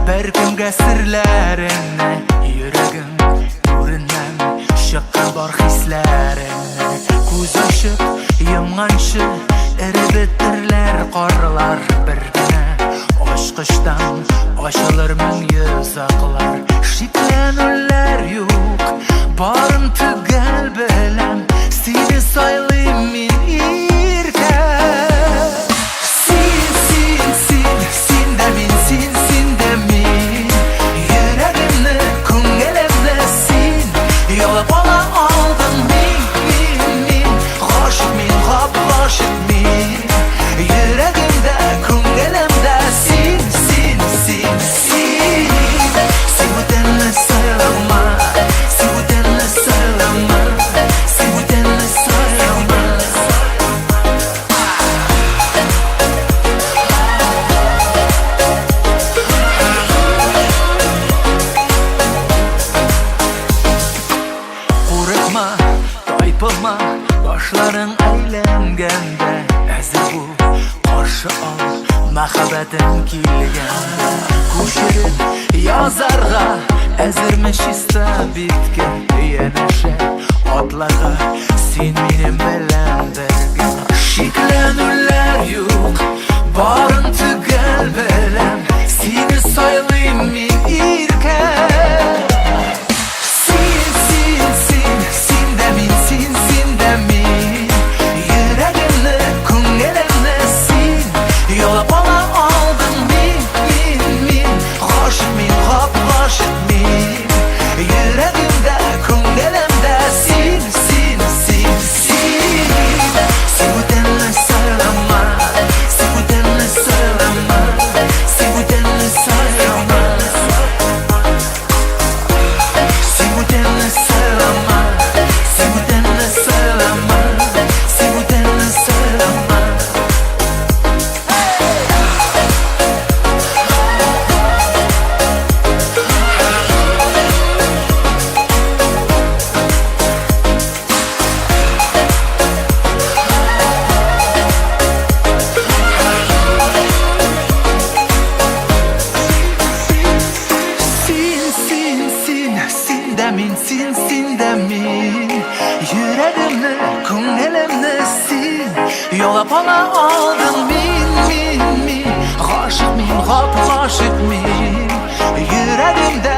Berkimge sirlerini, yüreğin nurinden şıkkın bar hislerini. Koz açıp yumgançı eribettirler qarlar birbirine. Aşkıştan aşılır min yüzaklar. Şiklenürler yok, barın tügel bilen. Seni saylayım min irke. Sin de min, sin de min. Yüreğimni kungelemle sin. Yola bana aldın min. Aşık min, aşık min. Yüreğimde kungelemde sin. Sivutenle sarılma, sivutenle sarılma, sivutenle sarılma. Korkma, taypılma, başların eğlengende. Ezir bu, karşı al, mehabetin kilgen. Kuşerip yazarga, ezirmiş iste bitken. Yeneşe atlaga, sen benim bilen bergen. Şiklenürler yok, barın tügel bilen. Seni saylayım min irken. Sin de min, sin de min. Yüreğimle kungelemle sin. Yola bana aldın min. Aşık min, aşık min. Yüreğimde kungelemde sin. Sivutenle sarılma, sivutenle sarılma, sivutenle sarılma. Sivutenle sarılma, sivutenle sarılma, sivutenle sarılma. Sin de min. Yüreğimle kungelemle sin. Yola bana aldın min. Aşık min, aşık min. Yüreğimde